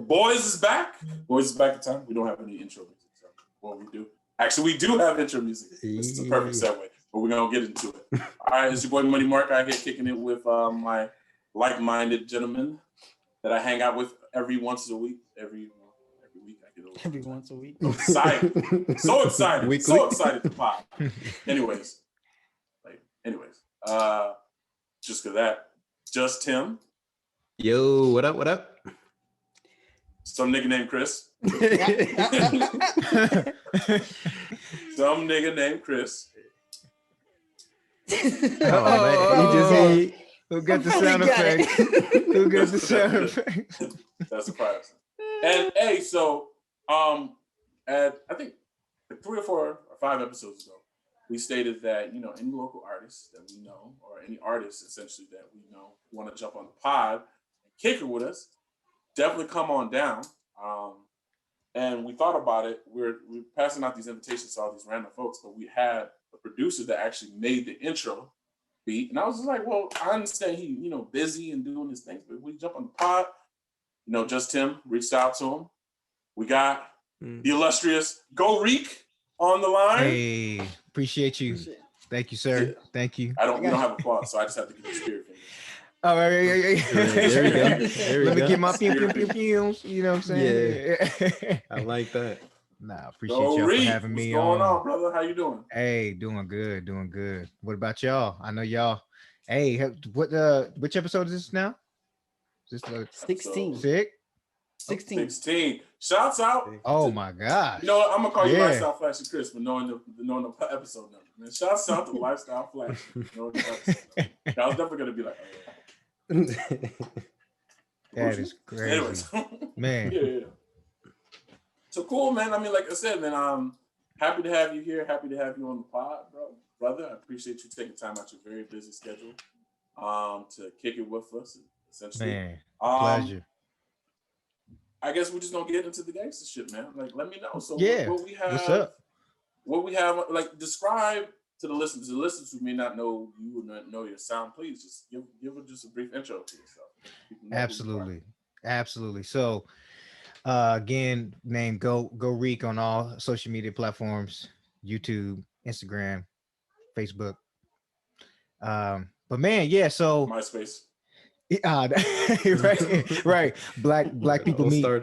Boys is back. Boys is back in time. We don't have any intro music. So what we do. Actually, we do have intro music. This is a perfect segue, but we're going to get into it. All right, it's your boy Money Mark. I get kicking it with my like-minded gentlemen that I hang out with every once a week. Every week I get over. Every once a week. Excited. So excited. Weekly. So excited to pop. Anyways. Just because that. Just Tim. Yo, what up? What up? Some nigga named Chris. Some nigga named Chris. Who got the sound effect? Who got the sound effect? That's surprising. And hey, so at I think 3 or 4 or 5 episodes ago, we stated that any local artists that we know, or any artists essentially that we know, want to jump on the pod and kick it with us, definitely come on down. And we thought about it. We're passing out these invitations to all these random folks, but we had a producer that actually made the intro beat, and I was just like, well, I understand he busy and doing his things, but we jump on the pod. Just Tim reached out to him. We got the illustrious Go Riq on the line. Hey, appreciate you. Thank you, sir. Yeah. Thank you. We don't have applause, so I just have to give you spirit fingers. Oh, there we go. Let me get my pew. You know what I'm saying? Yeah. I like that. Nah, appreciate y'all for having me on. What's going on, brother? How you doing? Hey, doing good. What about y'all? I know y'all. Hey, which episode is this now? Is this 16. 16. Shouts out. Oh my gosh. I'm gonna call you Lifestyle Flashy Chris for knowing the episode number. Man, shouts out to Lifestyle Flashy. I was definitely gonna be like, that is crazy. Anyways, man. Yeah. So cool, man. I mean, like I said, man, I'm happy to have you here. Happy to have you on the pod, brother. I appreciate you taking time out your very busy schedule to kick it with us, essentially. Man, pleasure. I guess we're just gonna get into the gangster shit, man. Like, let me know. So what we have, what's up? What we have, like, describe to the listeners who may not know you or not know your sound. Please just give just a brief intro to yourself. Absolutely. So, again, name Go Riq on all social media platforms: YouTube, Instagram, Facebook. But man, yeah. So MySpace. Right. Black people meet. Black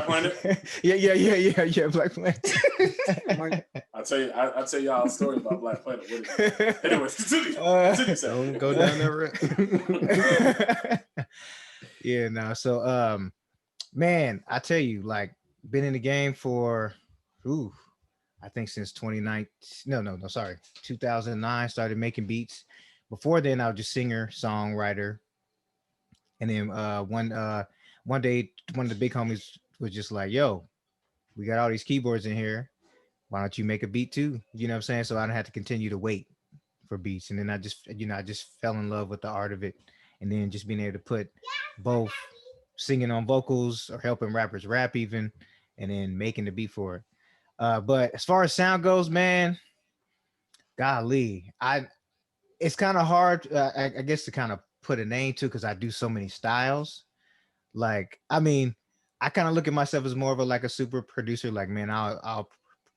Planet. Yeah. Black Planet. I'll tell y'all a story about Black Planet. Anyways, continue. Don't go down that road. Yeah, no. So, man, I tell you, like, been in the game for, I think since 2009. No, sorry, 2009. Started making beats. Before then, I was just singer, songwriter, and then one day, one of the big homies was just like, "Yo, we got all these keyboards in here. Why don't you make a beat too?" You know what I'm saying? So I don't have to continue to wait for beats, and then I just fell in love with the art of it, and then just being able to put both singing on vocals or helping rappers rap even, and then making the beat for it. But as far as sound goes, man, golly, it's kind of hard, I guess, to kind of put a name to, because I do so many styles. Like, I mean, I kind of look at myself as more of a super producer. Like, man, I'll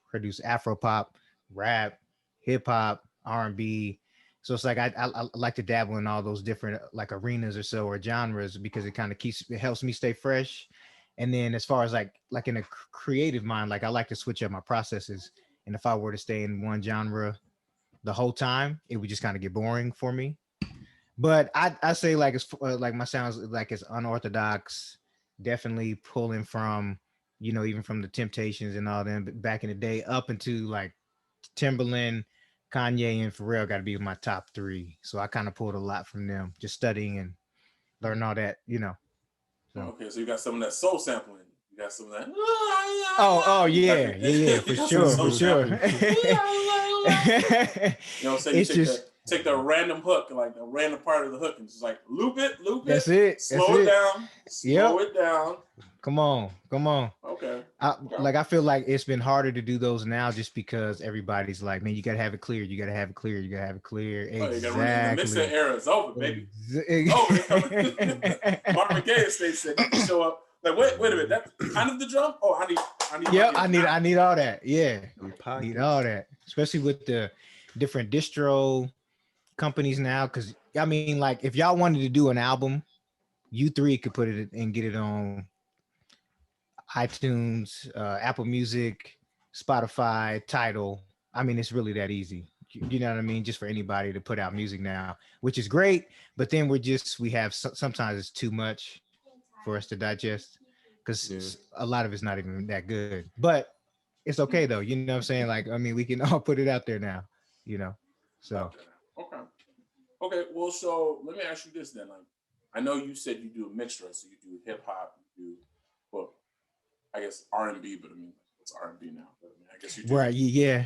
produce Afro pop, rap, hip hop, R&B. So it's like I like to dabble in all those different like arenas or so, or genres, because it kind of helps me stay fresh. And then as far as like in a creative mind, like I like to switch up my processes. And if I were to stay in one genre the whole time, it would just kind of get boring for me. But I say like it's like my sounds like it's unorthodox, definitely pulling from, even from the Temptations and all them back in the day, up into like Timberland, Kanye, and Pharrell got to be my top 3. So I kind of pulled a lot from them, just studying and learning all that, So. Okay, so you got some of that soul sampling. You got some of that. Oh yeah, for sure. So take the random hook, like the random part of the hook, and just like loop it. That's it. Slow it down. Slow it down. Come on. Okay. I feel like it's been harder to do those now, just because everybody's like, man, you gotta have it clear. Exactly. Oh, you gotta the mixer era is over, baby. Over. Marvin Gaye said you can show up Like, wait a minute. That's kind of the drum. Oh, I need. Yeah, I need all that. Yeah, Them need pockets. all that, especially with the different distro companies now. Because I mean, like, if y'all wanted to do an album, you three could put it and get it on iTunes, Apple Music, Spotify, Tidal. I mean, it's really that easy. You know what I mean? Just for anybody to put out music now, which is great. But then we have sometimes it's too much for us to digest because a lot of it's not even that good. But it's okay though. You know what I'm saying? Like, I mean, we can all put it out there now. You know, so Okay. Well, so let me ask you this then. Like, I know you said you do a mixture, so you do hip hop, you do, well, I guess R&B, but I mean, it's R&B now. But I mean, I guess you do. Right? Yeah.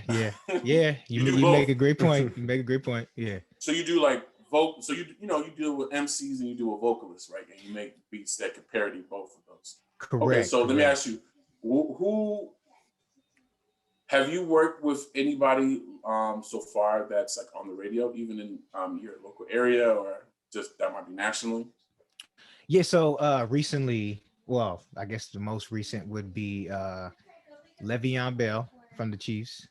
You make a great point. You make a great point. Yeah. So you do like vocal. So you deal with MCs and you do a vocalist, right? And you make beats that can parody both of those. Correct. Okay. So let me ask you, who have you worked with anybody so far that's like on the radio, even in your local area, or just that might be nationally? Yeah. So recently, well, I guess the most recent would be Le'Veon Bell from the Chiefs.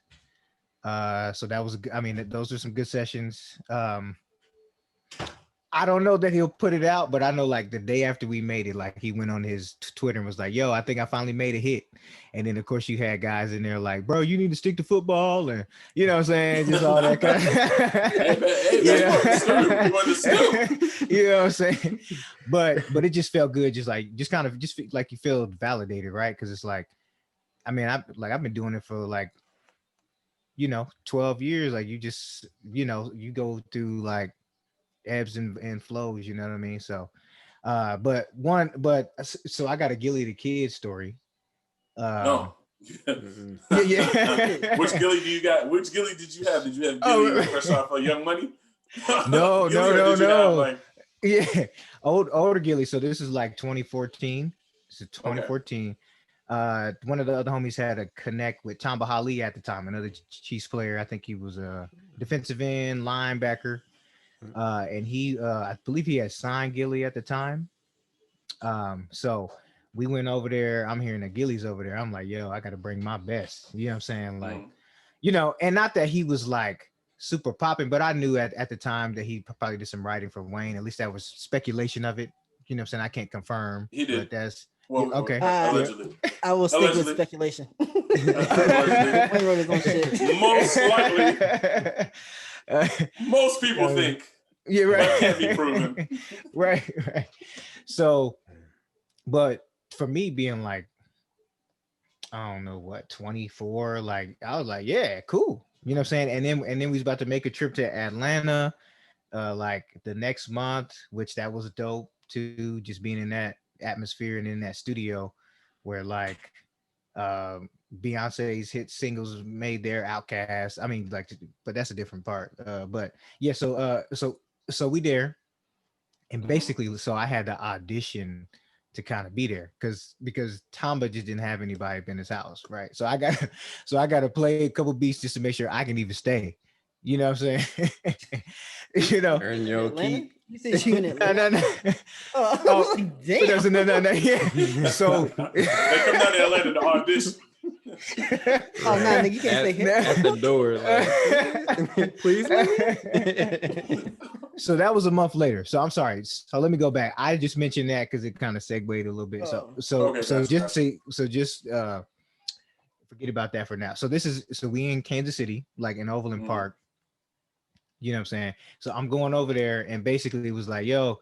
So that was, I mean, those are some good sessions. I don't know that he'll put it out, but I know like the day after we made it, like he went on his Twitter and was like, "Yo, I think I finally made a hit." And then of course you had guys in there like, "Bro, you need to stick to football," and you know what I'm saying, just all that kind of. You know what I'm saying? But it just felt good, just kind of like you feel validated, right? Because it's like, I mean, I've been doing it for like 12 years. Like you just you go through like ebbs and flows, you know what I mean? So so I got a Gilly the Kid story. No. Yeah. Which Gilly do you got? Which Gilly did you have? Did you have Gilly fresh off of Young Money? No. Have, yeah, older Gilly. So this is like 2014. This is 2014. Okay. One of the other homies had a connect with Tamba Hali at the time, another Chiefs player. I think he was a defensive end linebacker. And he I believe he had signed Gilly at the time. So we went over there. I'm hearing that Gilly's over there. I'm like, yo, I gotta bring my best. You know what I'm saying? Like, and not that he was like super popping, but I knew at the time that he probably did some writing for Wayne. At least that was speculation of it. You know what I'm saying? I can't confirm. He did. But that's okay. Allegedly. I will stick with speculation. Most likely. Most people think. Yeah, right. That can't be proven. right. So, but for me being like, I don't know what, 24, like I was like, yeah, cool. You know what I'm saying? And then we was about to make a trip to Atlanta like the next month, which that was dope too, just being in that atmosphere and in that studio where like Beyonce's hit singles made their Outcast. I mean, like, but that's a different part. But yeah, so we there, and basically, so I had to audition to kind of be there because Tamba just didn't have anybody up in his house, right? So I got to play a couple beats just to make sure I can even stay. You know what I'm saying? Earn your keep. You said you in Atlanta? No. Oh, like, damn. No. Yeah. So they come down to Atlanta to audition. Oh no, nigga, you can't stay here. At the door, like, please. So that was a month later. So I'm sorry. So let me go back. I just mentioned that because it kind of segued a little bit. Just forget about that for now. So we in Kansas City, like in Overland Park. You know what I'm saying? So I'm going over there, and basically it was like, yo,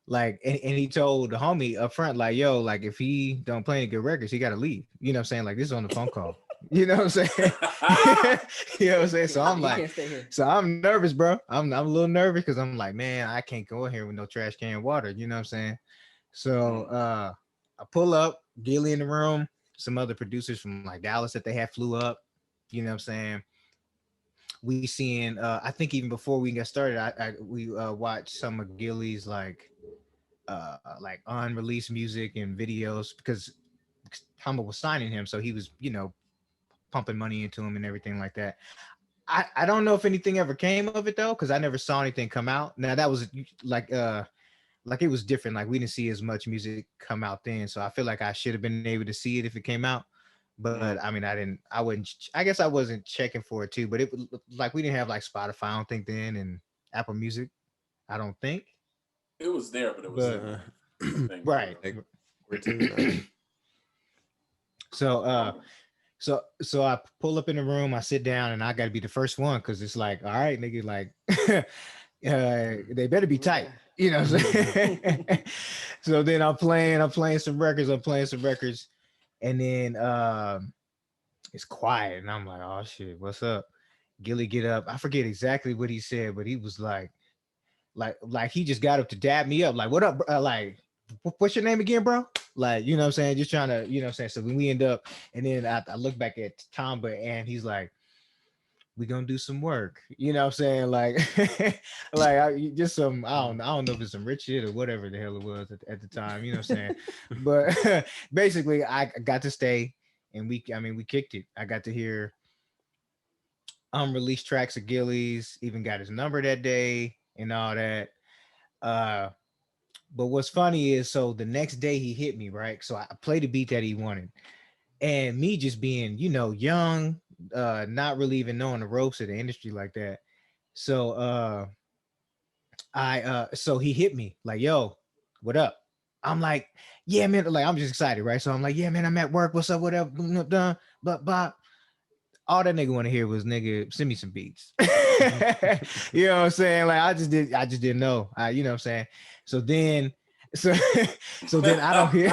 like, and he told the homie up front, like, yo, like if he don't play any good records, he got to leave. You know what I'm saying? Like this is on the phone call. You know what I'm saying? You know what I'm saying? So I'm like, so I'm nervous, bro. I'm a little nervous because I'm like, man, I can't go in here with no trash can water. You know what I'm saying? So I pull up, Gilly in the room, some other producers from like Dallas that they had flew up. You know what I'm saying? We seeing I think even before we got started, we watched some of Gilly's like unreleased music and videos because Tamba was signing him, so he was pumping money into him and everything like that. I don't know if anything ever came of it though, because I never saw anything come out. Now that was like like it was different. Like we didn't see as much music come out then, so I feel like I should have been able to see it if it came out. But I mean, I didn't. I wouldn't. I guess I wasn't checking for it too. But it like we didn't have like Spotify. I don't think then, and Apple Music. I don't think it was there, but it was right. Like 14. So so I pull up in the room. I sit down, and I got to be the first one because it's like, all right, nigga, like they better be tight. You know what I'm saying? So then I'm playing some records, and then it's quiet, and I'm like, oh shit, what's up? Gilly get up. I forget exactly what he said, but he was like he just got up to dab me up, like, what up, like, what's your name again, bro? Like, you know what I'm saying? Just trying to, you know what I'm saying? So when we end up, and then I look back at Tamba, and he's like, we gonna do some work, you know what I'm saying? Like just some, I don't know if it's some rich shit or whatever the hell it was at the time, you know what I'm saying? But basically I got to stay, and we kicked it. I got to hear unreleased tracks of Gillies, even got his number that day and all that. But what's funny is, so the next day he hit me, right? So I played the beat that he wanted, and me just being, you know, young, not really even knowing the ropes of the industry like that. So so he hit me like, yo, what up? I'm like, yeah, man, like I'm just excited, right? So I'm like, yeah, man, I'm at work. What's up? Whatever. But all that nigga want to hear was, nigga, send me some beats. You know what I'm saying? Like I just didn't know. You know what I'm saying? So then I don't hear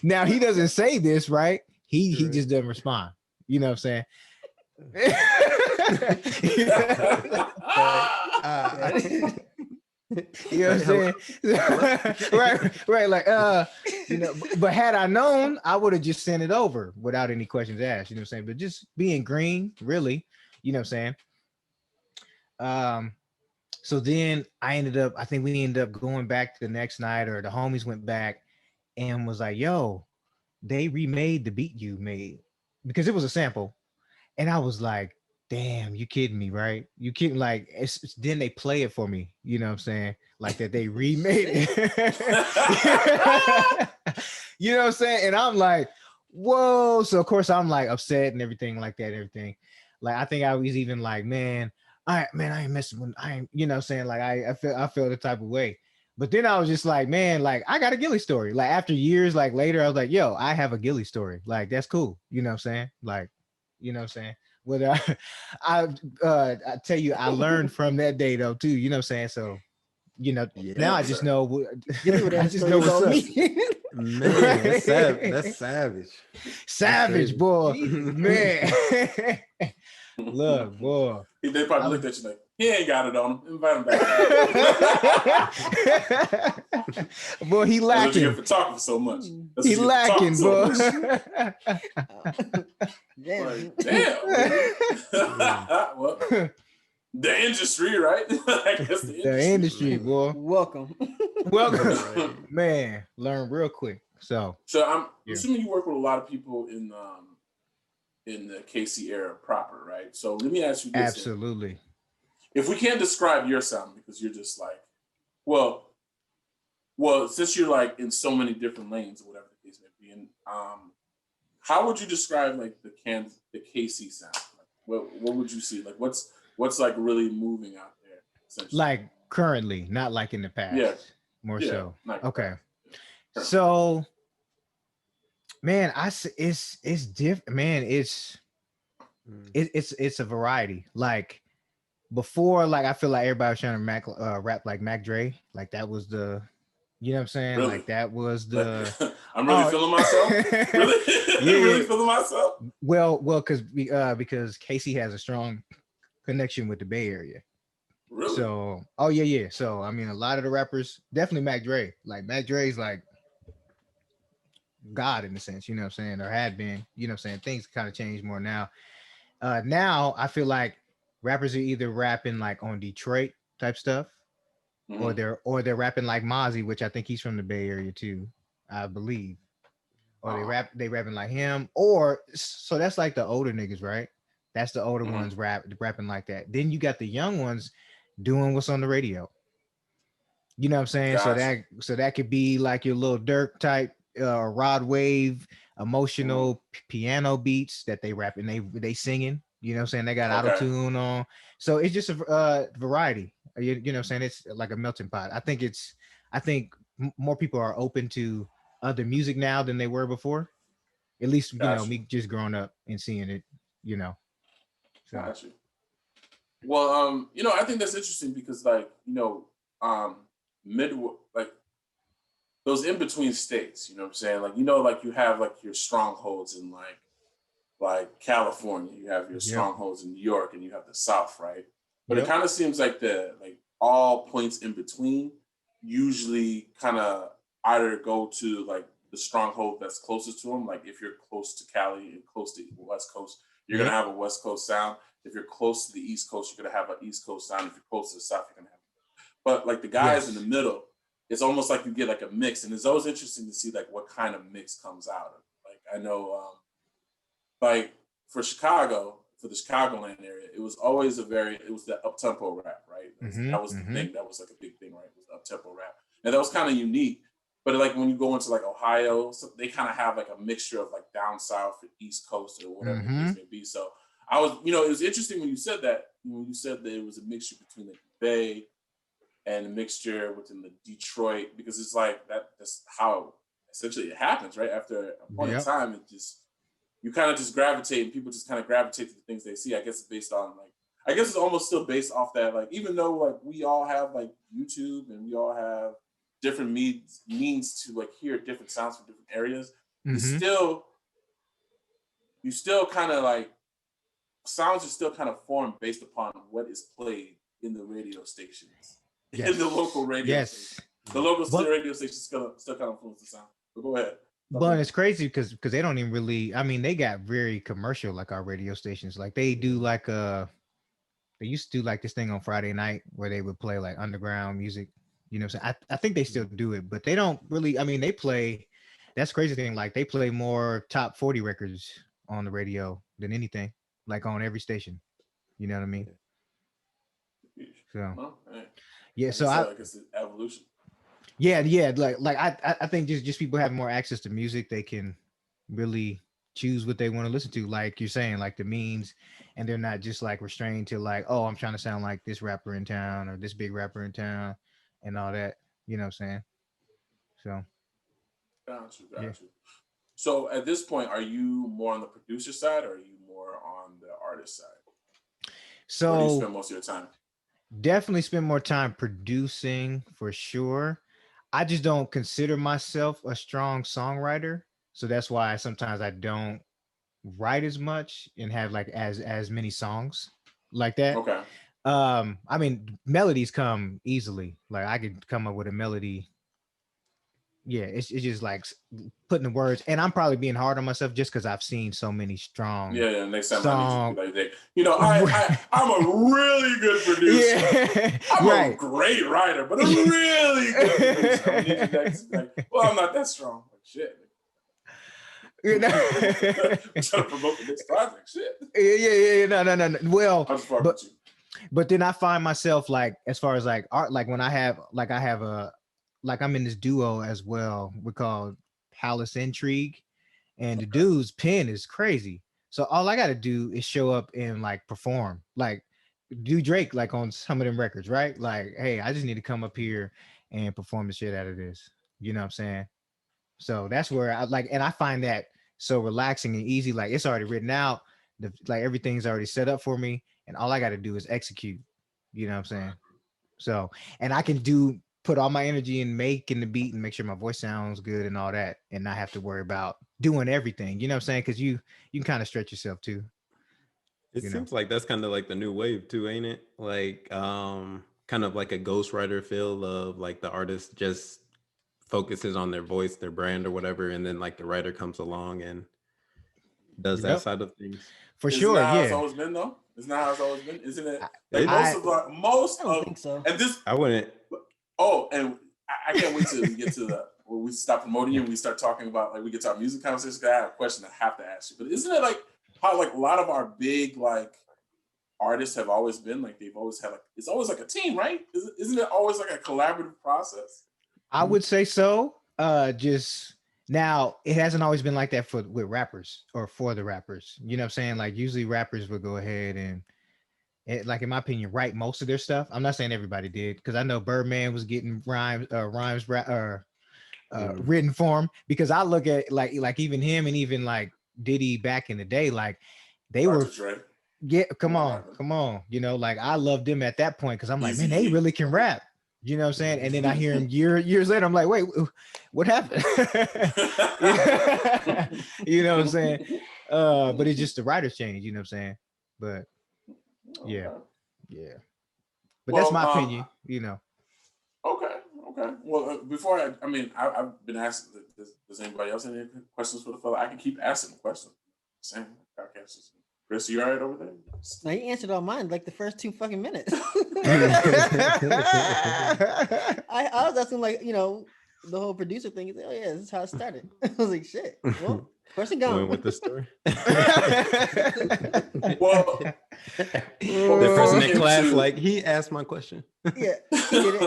now he doesn't say this, right? He just doesn't respond. You know what I'm saying? You know what I'm saying? right. Like, you know, but had I known, I would have just sent it over without any questions asked. You know what I'm saying? But just being green, really, you know what I'm saying? So then I think we ended up going back the next night, or the homies went back and was like, yo, they remade the beat you made, because it was a sample. And I was like, damn, you kidding me, right? You kidding? Like, then they play it for me, you know what I'm saying? Like that they remade it. You know what I'm saying? And I'm like, whoa. So of course I'm like upset and everything like that, everything. Like I think I was even like, man, I ain't messing with, I ain't, you know what I'm saying? Like I feel the type of way. But then I was just like, man, like I got a Gilly story. Like after years, like later, I was like, yo, I have a Gilly story. Like that's cool. You know what I'm saying? Like, you know what I'm saying? Whether I tell you, I learned from that day though too. You know what I'm saying? So, you know, now I just know. I just know what's up. Man, that's savage. Savage, boy, man. Look, boy. They probably looked at you like, he ain't got it on him. Invite him back. Boy, he lacking. That's what you get for talking so much. He lacking, boy. Damn. Well, the industry, right? I guess the industry, boy. Welcome, man. Learn real quick. So I'm assuming you work with a lot of people in the KC era proper, right? So let me ask you this. Absolutely. If we can't describe your sound, because you're just like, well, since you're like in so many different lanes or whatever the case may be, and how would you describe like the KC sound? Like, what would you see? Like what's like really moving out there? Like currently, not like in the past. Yeah. More so. Okay. Yeah. So, man, it's different. Man, it's a variety. Like before, like I feel like everybody was trying to rap like Mac Dre. Like that was the, you know what I'm saying? Really? Like that was the. I'm really feeling myself. Really, yeah. really feeling myself. Well, because Casey has a strong connection with the Bay Area. Really? So, yeah. So, I mean, a lot of the rappers, definitely Mac Dre. Like Mac Dre's like God in a sense, you know what I'm saying, or had been. You know what I'm saying? Things kind of changed more now. Now I feel like rappers are either rapping like on Detroit type stuff, or they're rapping like Mozzie, which I think he's from the Bay Area too, I believe. Or they rapping like him, or so that's like the older niggas, right? That's the older ones rapping like that. Then you got the young ones, doing what's on the radio. You know what I'm saying? Gotcha. So that could be like your little Dirk type, Rod Wave, emotional piano beats that they rap and they singing. You know what I'm saying? They got auto Okay. tune on. So it's just a variety. You know what I'm saying? It's like a melting pot. I think more people are open to other music now than they were before. At least Gotcha. me just growing up and seeing it. You know. So Gotcha. Well, I think that's interesting because, like, mid like those in between states. You know what I'm saying? Like, like you have like your strongholds in like California, you have your yep. strongholds in New York, and you have the South, right? But it Yep. kind of seems like the like all points in between usually kind of either go to like the stronghold that's closest to them. Like if you're close to Cali and close to the West Coast, you're Yep. gonna have a West Coast sound. If you're close to the East Coast, you're gonna have an East Coast sound. If you're close to the South, you're gonna have. But like the guys in the Yes. middle, it's almost like you get like a mix, and it's always interesting to see like what kind of mix comes out of it. Like I know, like for Chicago, for the Chicagoland area, it was always it was the up tempo rap, right? That was the thing. That was like a big thing, right? It was the up tempo rap, and that was kind of unique. But like when you go into like Ohio, so they kind of have like a mixture of like down south or East Coast or whatever the case may be. So I was, it was interesting when you said that. When you said that it was a mixture between the Bay and a mixture within the Detroit, because it's like that's how essentially it happens, right? After a point in Yep. time, you kind of just gravitate, and people just kind of gravitate to the things they see. I guess it's based on I guess it's almost still based off that, like, even though like we all have like YouTube and we all have different means to like hear different sounds from different areas, you still kind of like sounds are still kind of formed based upon what is played in the radio stations, in the local radio station. The local radio station still kind of influence the sound. But go ahead. But it's crazy because they don't even really. I mean, they got very commercial like our radio stations. Like they do like they used to do like this thing on Friday night where they would play like underground music. You know what I'm saying? I think they still do it, but they don't really. I mean, they play. That's crazy thing. Like they play more top 40 records on the radio than anything. Like on every station. You know what I mean? So yeah. So I guess it's evolution. Yeah. Like I think just people have more access to music. They can really choose what they want to listen to, like you're saying, like the means, and they're not just like restrained to like, oh, I'm trying to sound like this rapper in town or this big rapper in town and all that. You know what I'm saying? So Got you. So at this point, are you more on the producer side or are you more on the artist side? So where do you spend most of your time? Definitely spend more time producing for sure. I just don't consider myself a strong songwriter. So that's why sometimes I don't write as much and have like as many songs like that. Okay. I mean, melodies come easily. Like I could come up with a melody. Yeah, it's just like putting the words, and I'm probably being hard on myself just because I've seen so many strong. Yeah. Next time I need you to be like that. I'm a really good producer. Yeah, I'm a great writer, but I'm really good producer. I need you next. Like, well, I'm not that strong. Like, shit. You know, I'm trying to promote the next project. Shit. Yeah. No. Well, I'm just with you. But then I find myself like, as far as like art, like when I have I'm in this duo as well. We're called Palace Intrigue, and the dude's pen is crazy. So all I got to do is show up and like perform, like do Drake like on some of them records, right? Like, hey, I just need to come up here and perform the shit out of this. You know what I'm saying? So that's where I like, and I find that so relaxing and easy. Like it's already written out. Like everything's already set up for me, and all I got to do is execute. You know what I'm saying? So, and I can put all my energy in making the beat and make sure my voice sounds good and all that, and not have to worry about doing everything. You know what I'm saying? Because you can kind of stretch yourself too. It seems like that's kind of like the new wave too, ain't it? Like kind of like a ghostwriter feel of like the artist just focuses on their voice, their brand or whatever, and then like the writer comes along and does that side of things. For sure, yeah. It's it's always been though. It's not how it's always been, isn't it? I don't think so. And this I wouldn't. Oh, and I can't wait till we get to when we stop promoting you and we start talking about like we get to our music conversation. I have a question I have to ask you, but isn't it like how like a lot of our big like artists have always been like they've always had like it's always like a team, right? Isn't it always like a collaborative process? I would say so. Just now, it hasn't always been like that with rappers or for the rappers. You know what I'm saying? Like usually rappers would go ahead and like in my opinion, write most of their stuff. I'm not saying everybody did because I know Birdman was getting written form because I look at like even him and even like Diddy back in the day, like they Dr. were. Dre. Yeah, come on. You know, like I loved them at that point because I'm like, man, they really can rap. You know what I'm saying? And then I hear him years later, I'm like, wait, what happened? You know what I'm saying? But it's just the writers change, you know what I'm saying? But yeah. But that's my opinion, you know. Okay. Well, before I've been asked, does anybody else have any questions for the fella? I can keep asking questions. Same podcast. Chris, you all right over there? No, you answered all mine like the first 2 fucking minutes. I was asking like, you know, the whole producer thing. He's like, oh yeah, this is how it started. I was like, shit. Well, question gone. With the story. Well, the person in class, like, he asked my question. Yeah, he did it.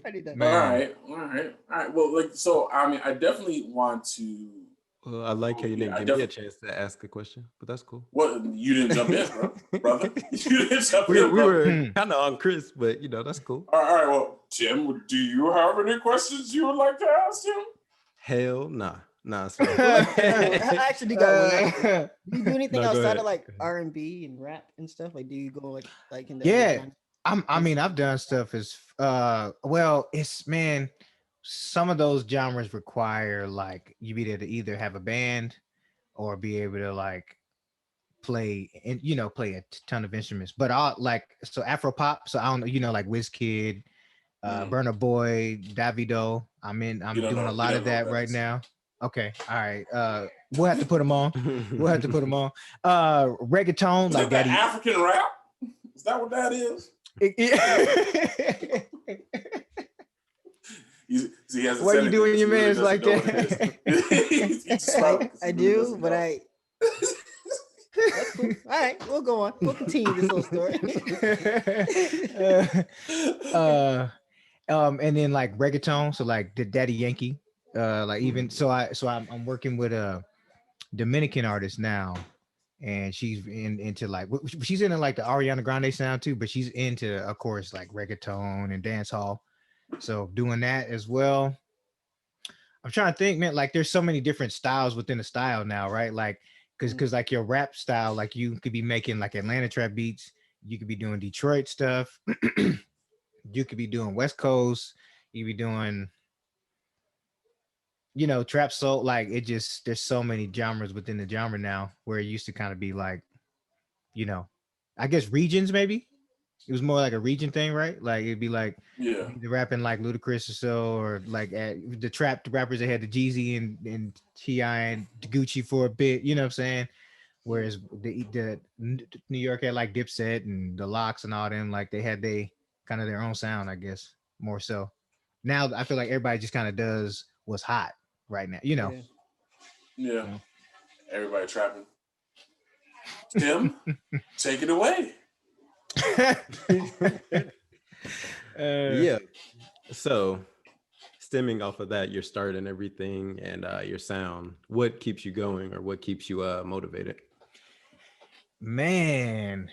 I did that. All right. Well, like, so I mean, I definitely want to. Well, I like how you didn't give me a chance to ask a question, but that's cool. What, you didn't jump in, brother? You didn't jump in. We were kind of on Chris, but you know that's cool. All right. Well, Tim, do you have any questions you would like to ask him? Hell nah. I actually got one. Do you do anything outside of like R&B and rap and stuff? Like, do you go like in the I've done stuff as well. It's man. Some of those genres require like you be able to either have a band or be able to like play and play a ton of instruments. But I'll like so Afro pop. So I don't know, like Wizkid, Burna Boy, Davido. I'm doing a lot of that right now. Okay, all right. We'll have to put them on. Reggaeton, like that African rap. Is that what that is? Why are you doing your man's like that? I do, but I. That's cool. All right, we'll go on. We'll continue this whole story. And then like reggaeton, so like the Daddy Yankee, like even so I'm working with a Dominican artist now, and she's into like she's into like the Ariana Grande sound too, but she's into of course like reggaeton and dance hall. So doing that as well. I'm trying to think, man, like there's so many different styles within a style now, right? Like because like your rap style, like you could be making like Atlanta trap beats, you could be doing Detroit stuff, you could be doing West Coast, you could be doing trap soul. Like it just there's so many genres within the genre now where it used to kind of be like, I guess regions maybe. It was more like a region thing, right? Like it'd be like the rapping like Ludacris or so, or like the trap rappers that had the Jeezy and T.I. and Gucci for a bit, you know what I'm saying? Whereas the New York had like Dipset and the Locks and all them, like they had kind of their own sound, I guess, more so. Now I feel like everybody just kind of does what's hot right now, Yeah. Everybody trapping. Tim, take it away. Yeah. So stemming off of that, your start and everything and your sound, what keeps you going or what keeps you motivated? Man,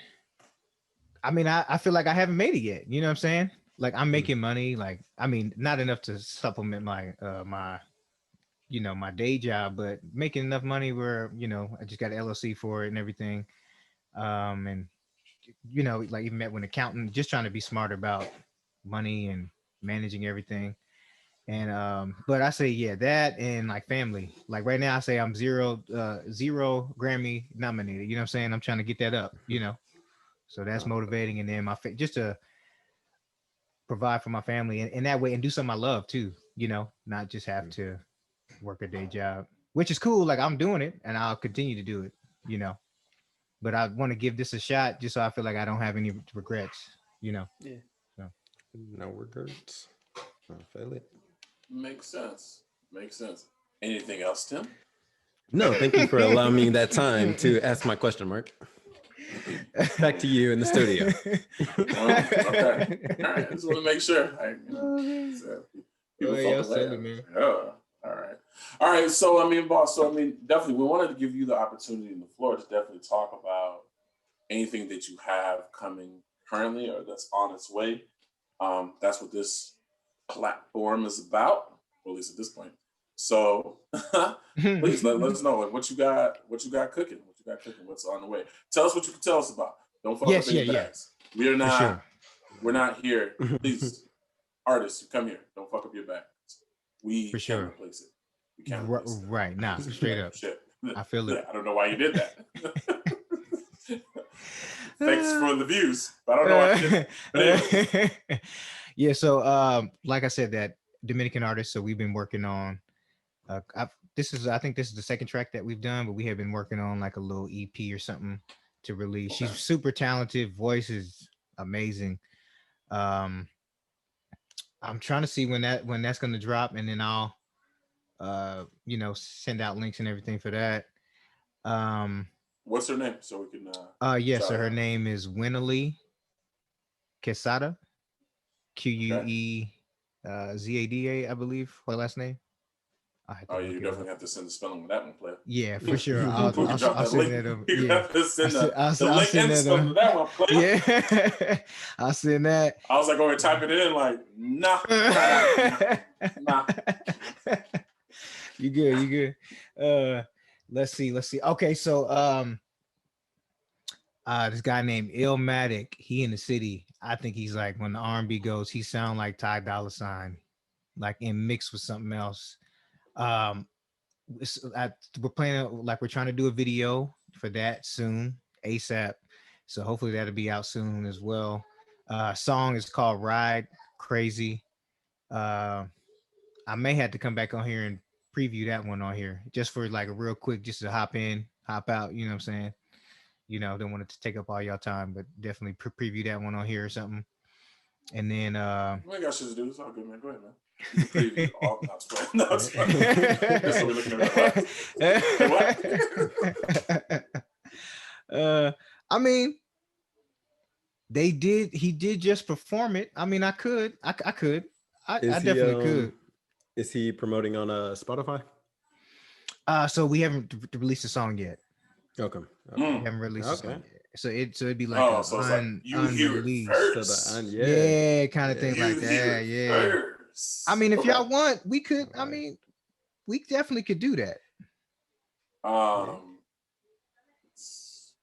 I mean, I feel like I haven't made it yet. You know what I'm saying? Like I'm making money, like I mean, not enough to supplement my my day job, but making enough money where I just got an LLC for it and everything. And like even met with an accountant, just trying to be smarter about money and managing everything. And but I say that and like family. Like right now I say I'm zero Grammy nominated. You know what I'm saying? I'm trying to get that up, So that's motivating. And then just to provide for my family and that way and do something I love too, not just have to work a day job, which is cool. Like I'm doing it and I'll continue to do it, but I want to give this a shot just so I feel like I don't have any regrets, Yeah. So. No regrets. I feel it. Makes sense. Anything else, Tim? No, thank you for allowing me that time to ask my question, Mark. Back to you in the studio. Okay. All right. I just want to make sure. People yeah, fuck away. silly, man. All right. So, I mean, boss, definitely we wanted to give you the opportunity in the floor to definitely talk about anything that you have coming currently or that's on its way. That's what this platform is about, or at least at this point. So please let us know what you got cooking, what's on the way. Tell us what you can tell us about. Don't fuck up any bags. We're not here. Please, artists, you come here. Don't fuck up your bags. We can't replace it. We can't replace it. Right, nah, straight up. Shit. I feel it. I don't know why you did that. Thanks for the views, but I don't know why you did that. Yeah, so like I said, that Dominican artist, so we've been working on I think this is the second track that we've done, but we have been working on like a little EP or something to release. Okay. She's super talented, voice is amazing. I'm trying to see when that's going to drop, and then I'll send out links and everything for that. What's her name, so we can so her name is Wennely Quezada, Quezada, I believe her last name. You definitely have to send the spelling with that one, player. Yeah, for sure. I'll send that over. You have to send the link and spelling with that one, player. Yeah, I'll send that. I was like, going to type it in, like, nah. You good. Let's see. Okay, so this guy named EELmatic, he in the city. I think he's like, when the R&B goes, he sound like Ty Dolla $ign, like in mixed with something else. We're planning, like, we're trying to do a video for that soon, ASAP. So hopefully that'll be out soon as well. Song is called Ride Crazy. I may have to come back on here and preview that one on here just for like a real quick, just to hop in, hop out. You know what I'm saying? Don't want it to take up all your time, but definitely preview that one on here or something. And then we ain't got shit to do. It's all good, man. Go ahead, man. Preview all not fine. No, it's fine. That's what we're looking at. I mean, he did just perform it. I mean, I definitely could. Is he promoting on Spotify? So we haven't released a song yet. Okay. We haven't released a song yet. So it'd be like unreleased. Yeah, kind of thing like that. Yeah. First. I mean, if y'all want, we could. I mean, we definitely could do that.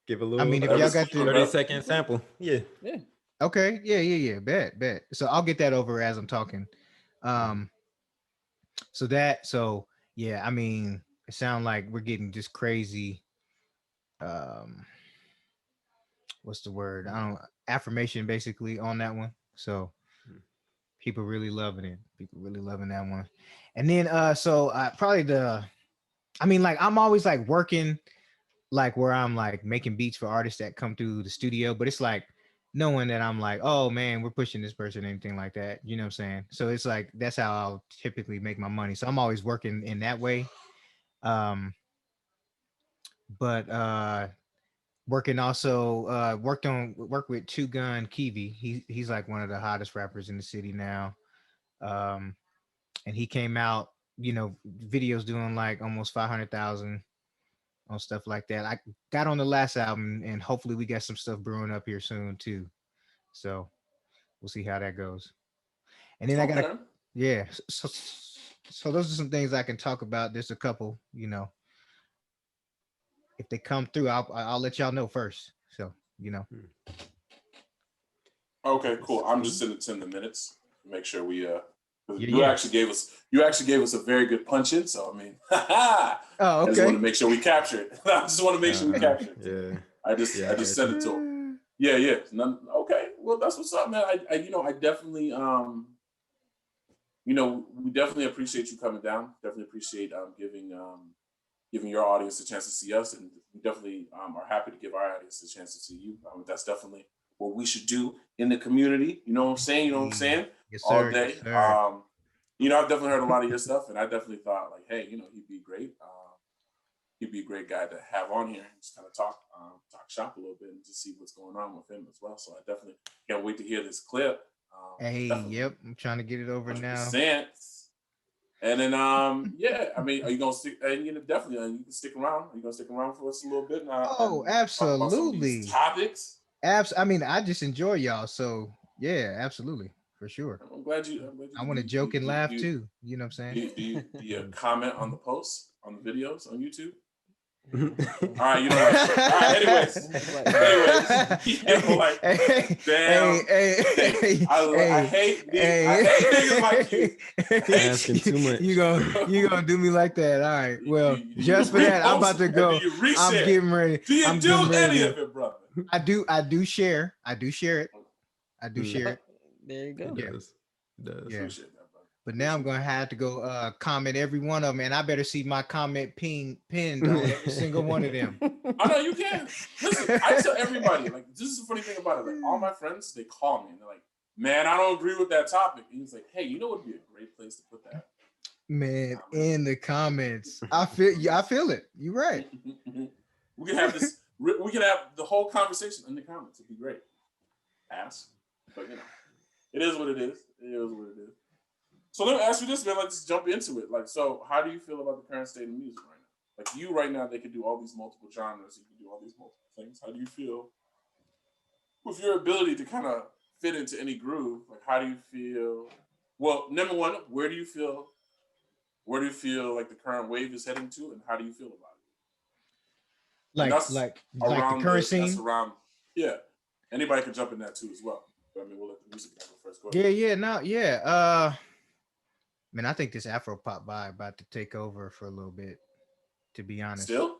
Give a little. I mean, if y'all got the 30-second sample. Yeah. Okay. Yeah. Bet. So I'll get that over as I'm talking. So yeah. I mean, it sounds like we're getting just crazy. What's the word? Affirmation basically on that one. So people really loving it. People really loving that one. And then probably I'm always like working like where I'm like making beats for artists that come through the studio, but it's like knowing that I'm like, oh man, we're pushing this person, anything like that. You know what I'm saying? So it's like that's how I'll typically make my money. So I'm always working in that way. Working also work with Two Gun Kevi. He's like one of the hottest rappers in the city now. And he came out, videos doing like almost 500,000 on stuff like that. I got on the last album, and hopefully we got some stuff brewing up here soon too. So we'll see how that goes. And then I got so those are some things I can talk about. There's a couple, if they come through, I'll let y'all know first. So, Okay, cool. I'm just sending the minutes. Make sure we you actually gave us a very good punch in. So I mean, oh, okay. I just want to make sure we capture it. I just want to make sure we capture it. Yeah. I just sent it to him. Yeah. Okay. Well, that's what's up, man. I definitely we definitely appreciate you coming down. Definitely appreciate giving your audience a chance to see us, and we definitely are happy to give our audience a chance to see you. That's definitely what we should do in the community. You know what I'm saying? Yes, all sir. day. Yes, I've definitely heard a lot of your stuff, and I definitely thought like, hey, he'd be great. he'd be a great guy to have on here and just kind of talk shop a little bit and just see what's going on with him as well. So I definitely can't wait to hear this clip. Hey, definitely. yep, I'm trying to get it over 100%. now. And then, yeah, I mean, are you gonna stick? And you know, definitely, you can stick around. Are you gonna stick around for us a little bit? Oh, absolutely. Topics. I mean, I just enjoy y'all. So yeah, absolutely, for sure. I'm glad you. I want to joke and laugh too. You know what I'm saying? Do you comment on the posts, on the videos on YouTube? All right, you know what? All right, anyways, damn. I hate niggas like you. Asking too much. You gonna do me like that? All right. Well, just for that, I'm about to go. I'm getting ready. Do you do any of it, brother? I do share. I do share it. There you go. It does. Yeah. But now I'm gonna have to go comment every one of them, and I better see my comment pinned on every single one of them. I know you can. Listen, I tell everybody, like, this is the funny thing about it. Like, all my friends, they call me and they're like, "Man, I don't agree with that topic." And he's like, "Hey, you know what would be a great place to put that?" Man, in the comments. I feel it. You're right. We can have this. We can have the whole conversation in the comments. It'd be great. Ask, but you know, it is what it is. It is what it is. So let me ask you this, man. Let's jump into it. Like, so how do you feel about the current state of music right now? Like, you right now, they can do all these multiple genres. You can do all these multiple things. How do you feel with your ability to kind of fit into any groove? Like, how do you feel? Well, number one, where do you feel like the current wave is heading to, and how do you feel about it? Like the current scene? That's around, yeah. Anybody can jump in that too as well. But I mean, we'll let the music guy go first. Go ahead. Man, I think this Afro pop vibe about to take over for a little bit, to be honest. Still?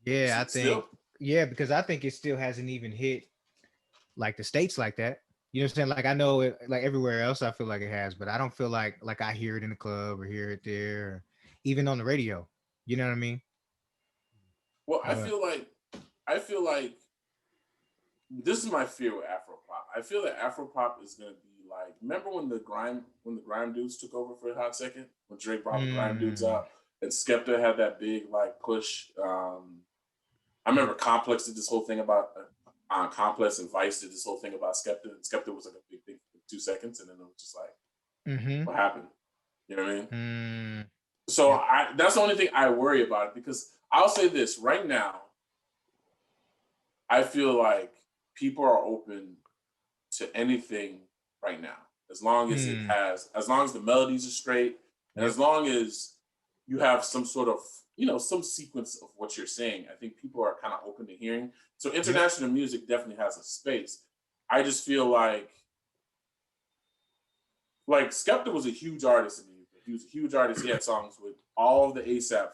Yeah, I think. Yeah, because I think it still hasn't even hit like the States like that. You know what I'm saying? Like, I know it, like everywhere else, I feel like it has, but I don't feel like I hear it in the club or hear it there, or even on the radio. You know what I mean? Well, I feel like this is my fear with Afropop. I feel that Afropop is gonna be like, remember when the grime dudes took over for a hot second? When Drake brought the grime dudes out and Skepta had that big like push. I remember Complex did this whole thing about Complex, and Vice did this whole thing about Skepta. And Skepta was like a big thing for 2 seconds, and then it was just like, what happened? You know what I mean? So that's the only thing I worry about it, because I'll say this right now. I feel like people are open to anything right now, as long as as long as the melodies are straight, and as long as you have some sort of, some sequence of what you're saying. I think people are kind of open to hearing. So international music definitely has a space. I just feel like Skepta was a huge artist in the UK. He was a huge artist. He had songs with all of the ASAP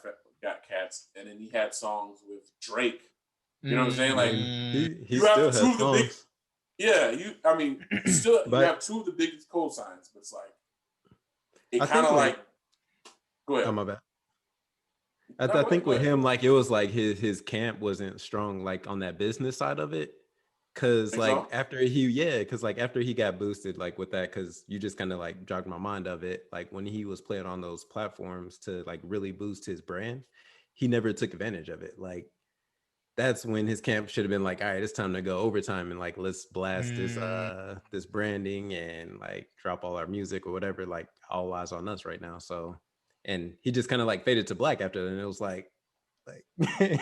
cats, and then he had songs with Drake. You know what I'm saying? Like, he still has songs. You have two of the biggest cosigns, but it's like, it kind of like, go ahead. Oh, my bad. I think with him, like, it was like his camp wasn't strong, like, on that business side of it. Cause after he got boosted, like, with that, cause you just kind of like jogged my mind of it. Like, when he was playing on those platforms to like really boost his brand, he never took advantage of it. Like, that's when his camp should have been like, all right, it's time to go overtime and like, let's blast this branding and like drop all our music or whatever, like all eyes on us right now. So, and he just kind of like faded to black after that. And it was like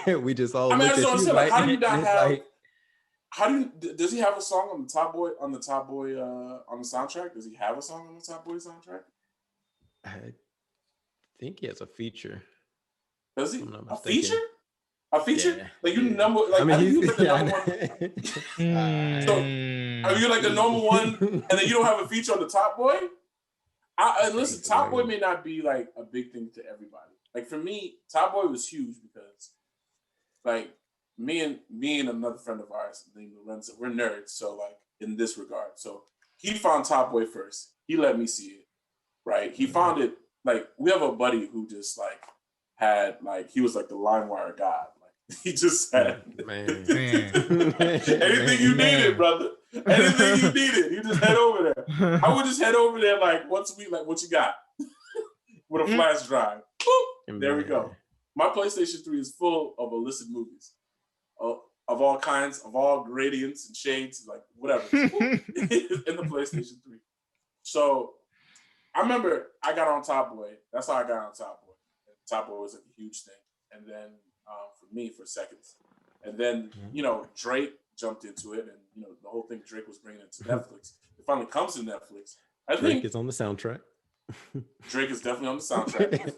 we just all looked at you like, how do you not have, does he have a song on the Top Boy on the soundtrack? Does he have a song on the Top Boy soundtrack? I think he has a feature. Does he? A feature? A feature? Yeah. Like, you number, like, I mean, he's like the number one. So, are you like the number one, and then you don't have a feature on the Top Boy? And listen, Top Boy may not be like a big thing to everybody. Like, for me, Top Boy was huge because, like, me and another friend of ours named Lorenzo, we're nerds. So, like, in this regard, so he found Top Boy first. He let me see it. Right? He found it. Like, we have a buddy who just like had like, he was like the LimeWire god. He just had anything you needed, brother. Anything you needed, you just head over there. I would just head over there like once a week, like, what you got? With a flash drive. Boop, there we go. my PlayStation 3 is full of illicit movies. Of all kinds, of all gradients and shades, like whatever, in the PlayStation 3. So I remember I got on Top Boy. That's how I got on Top Boy. And Top Boy was like a huge thing. And then for me, for seconds. And then, Drake jumped into it. And, the whole thing Drake was bringing it to Netflix. It finally comes to Netflix. I Drake think is on the soundtrack. Drake is definitely on the soundtrack.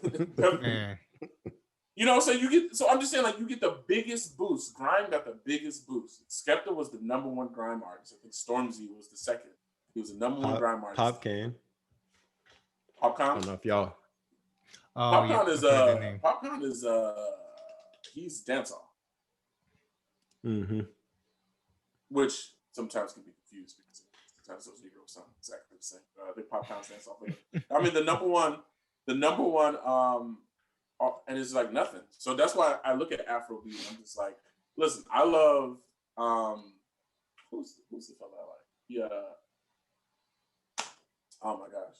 So I'm just saying, like, you get the biggest boost. Grime got the biggest boost. Skepta was the number one grime artist. I think Stormzy was the second. He was the number one grime artist. Popcan. Popcon? I don't know if y'all. Popcon is he's dancehall. Mm-hmm. Which sometimes can be confused because sometimes those Negroes sound exactly the same. I think Popcon's dancehall. I mean, the number one, and it's like nothing. So that's why I look at Afrobeat and I'm just like, listen, I love who's the fella I like? Yeah. Oh my gosh.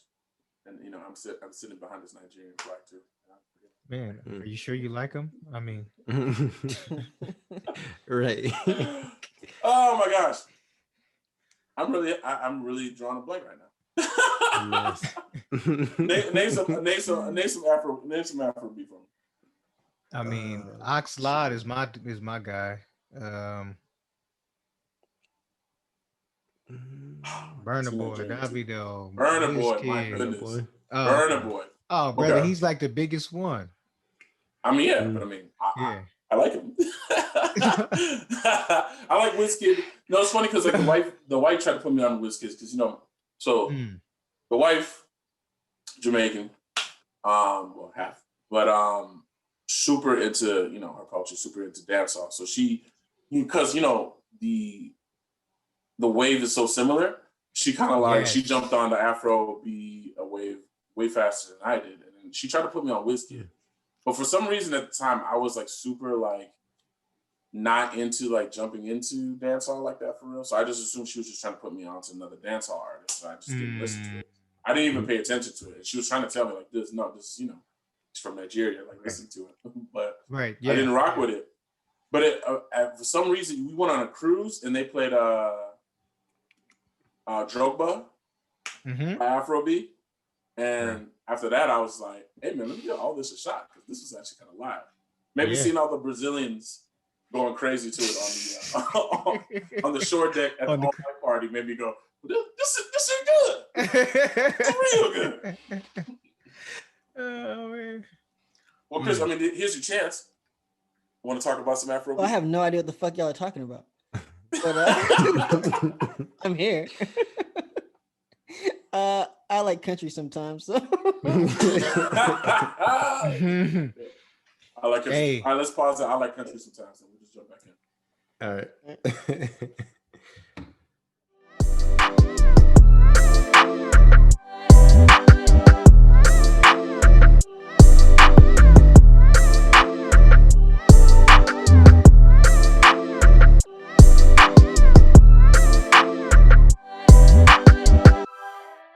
And I'm sitting behind this Nigerian flag too. Man, are you sure you like him? I mean, right. Oh my gosh. I'm really drawing a blank right now. name some Afrobeat for me. I mean, Oxlade is my guy. Burna Boy, Davido, Burna Boy, my goodness. Burna Boy. Oh, brother, he's like the biggest one. I mean, yeah, but I mean, I like him. I like Wizkid. No, it's funny because like the wife tried to put me on Wizkid because the wife, Jamaican, well half, but super into her culture, super into dancehall. So she, because the wave is so similar, she kind of like she jumped on the Afro B wave way faster than I did, and then she tried to put me on Wizkid. But for some reason at the time, I was like super like not into like jumping into dancehall like that for real. So I just assumed she was just trying to put me onto another dancehall artist. So I just didn't listen to it. I didn't even pay attention to it. She was trying to tell me like this is it's from Nigeria, like listen to it. But I didn't rock with it. But for some reason we went on a cruise and they played Drogba by Afrobeat. And after that, I was like, hey, man, let me give all this a shot because this was actually kind of live. Maybe seeing all the Brazilians going crazy to it on the shore deck at the all-night party made me go, this is good. It's real good. Oh, man. Well, Chris, I mean, here's your chance. Want to talk about some Afrobeat? Well, I have no idea what the fuck y'all are talking about. But I'm here. I like country sometimes. So. I like country. Hey. All right, let's pause it. I like country sometimes, and we'll just jump back in. All right.